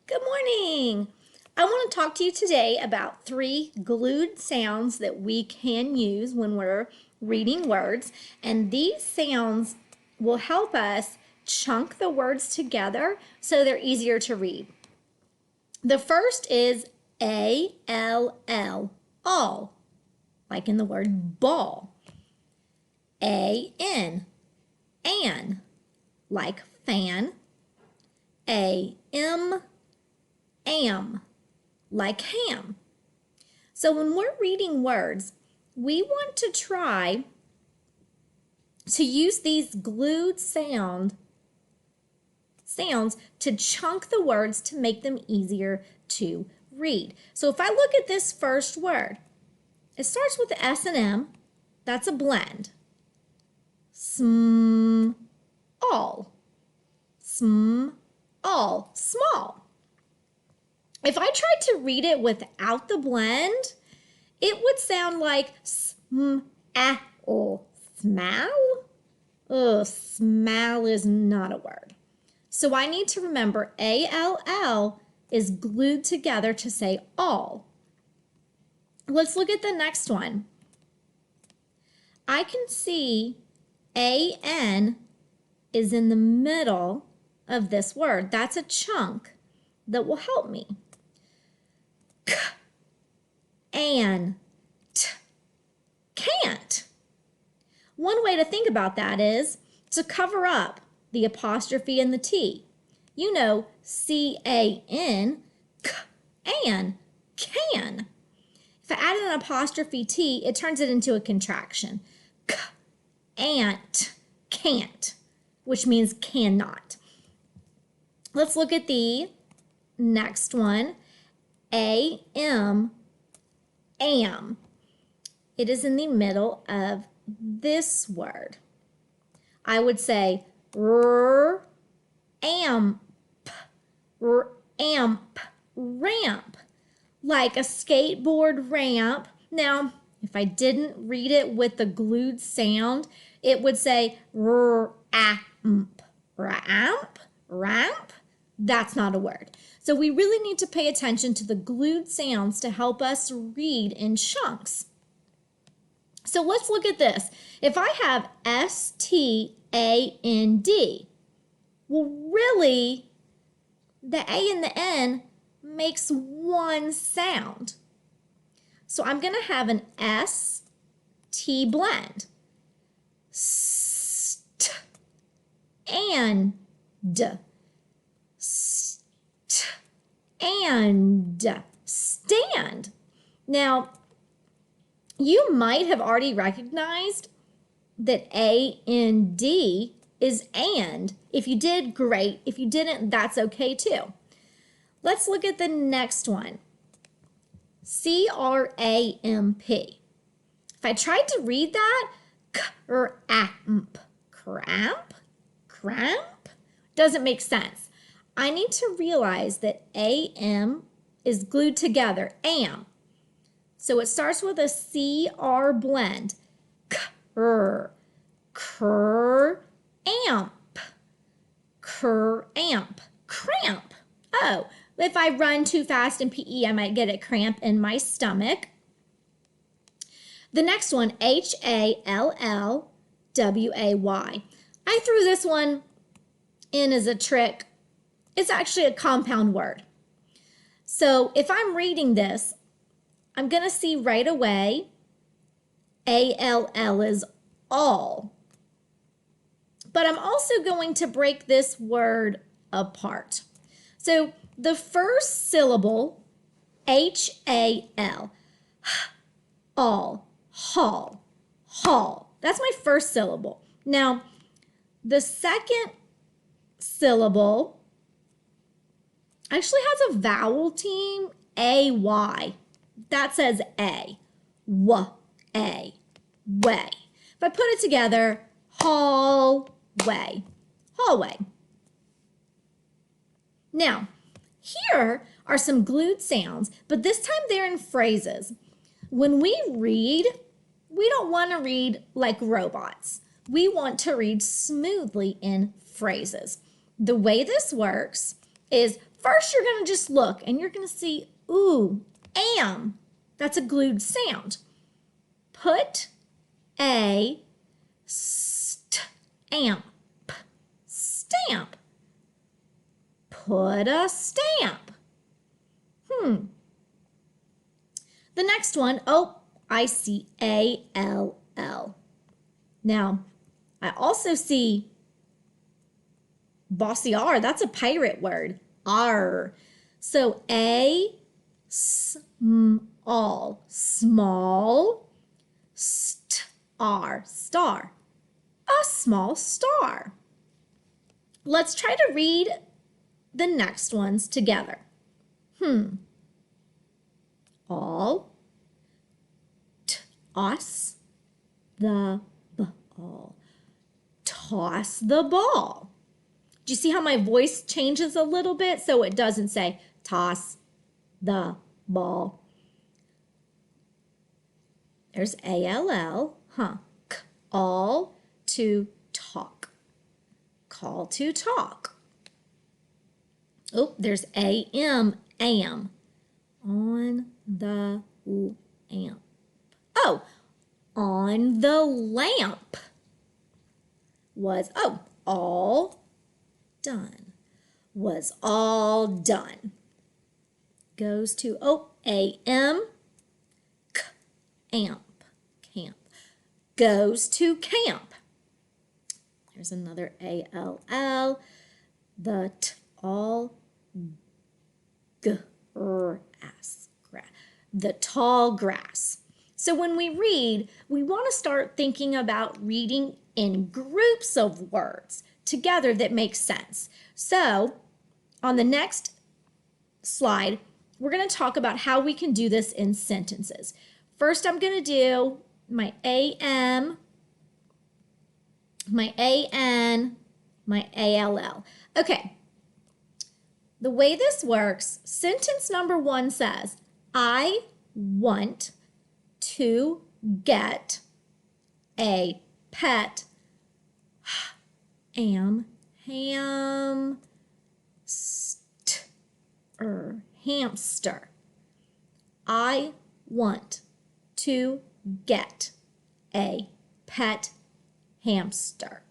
Good morning. I want to talk to you today about 3 glued sounds that we can use when we're reading words. And these sounds will help us chunk the words together so they're easier to read. The first is A-L-L, all, like in the word ball. A-N, an, like fan. A-M, am, like ham. So when we're reading words, we want to try to use these glued sounds to chunk the words to make them easier to read. So if I look at this first word, it starts with the S and M. That's a blend. Sm, all. Sm, all, small. If I tried to read it without the blend, it would sound like smell. Smell? Oh, smell is not a word. So I need to remember A-L-L is glued together to say all. Let's look at the next one. I can see A-N is in the middle of this word. That's a chunk that will help me. And can't. One way to think about that is to cover up the apostrophe and the T. You know, C-A-N, and can. If I add an apostrophe T, it turns it into a contraction. Ant, can't, which means cannot. Let's look at the next one. A-M, am. It is in the middle of this word. I would say amp, amp, ramp, like a skateboard ramp. Now, if I didn't read it with the glued sound, it would say ramp, ramp, ramp. That's not a word. So we really need to pay attention to the glued sounds to help us read in chunks. So let's look at this. If I have S-T-A-N-D, well, really, the A and the N makes one sound. So I'm going to have an S-T blend. St and and stand. Now, you might have already recognized that A-N-D is and. If you did, great. If you didn't, that's okay too. Let's look at the next one. C-R-A-M-P. If I tried to read that, cramp, cramp, cramp, doesn't make sense. I need to realize that AM is glued together, am. So it starts with a CR blend. Cr, amp, cramp, cramp. Oh, if I run too fast in PE, I might get a cramp in my stomach. The next one, H-A-L-L-W-A-Y. I threw this one in as a trick. It's actually a compound word. So if I'm reading this, I'm going to see right away A-L-L is all. But I'm also going to break this word apart. So the first syllable, H-A-L, all, haul, haul. That's my first syllable. Now, the second syllable actually has a vowel team, A-Y. That says A, w-a, way. If I put it together, hallway, hallway. Now, here are some glued sounds, but this time they're in phrases. When we read, we don't want to read like robots. We want to read smoothly in phrases. The way this works is first you're going to just look and you're going to see, ooh, am. That's a glued sound. Put a stamp. Stamp. Put a stamp. The next one, oh, I see A-L-L. Now, I also see bossy R. That's a pirate word. R. So A, small, small, star, star. A small star. Let's try to read the next ones together. All, toss the ball. Toss the ball. Do you see how my voice changes a little bit? So it doesn't say toss the ball. There's A-L-L, All to talk. Call to talk. Oh, there's A-M, am. On the lamp. Oh, on the lamp was, oh, all done. Was all done. Goes to, oh, A-M, amp, camp. Goes to camp. There's another A-L-L. The all grass. The tall grass. So when we read, we want to start thinking about reading in groups of words together that make sense. So on the next slide, we're going to talk about how we can do this in sentences. First, I'm going to do my AM, my AN, my ALL. Okay. The way this works, sentence number 1 says, I want to get a pet hamster. I want to get a pet hamster.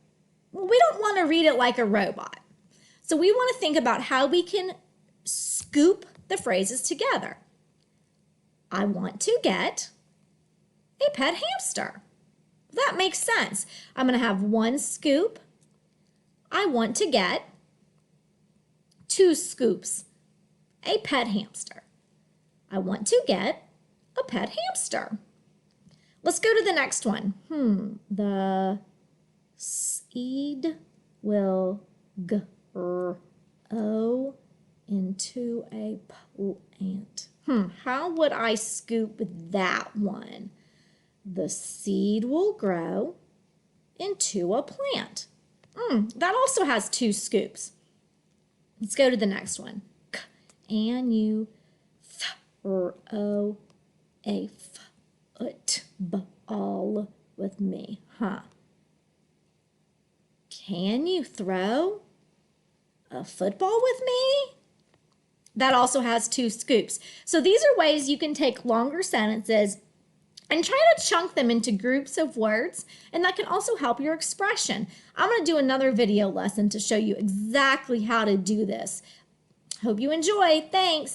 Well, we don't want to read it like a robot. So we want to think about how we can scoop the phrases together. I want to get a pet hamster. That makes sense. I'm going to have 1 scoop. I want to get 2 scoops. A pet hamster. I want to get a pet hamster. Let's go to the next one. The seed will grow into a plant. How would I scoop that one? The seed will grow into a plant. That also has 2 scoops. Let's go to the next one. And you throw a football with me, Can you throw a football with me? That also has 2 scoops. So these are ways you can take longer sentences and try to chunk them into groups of words, and that can also help your expression. I'm going to do another video lesson to show you exactly how to do this. Hope you enjoy. Thanks.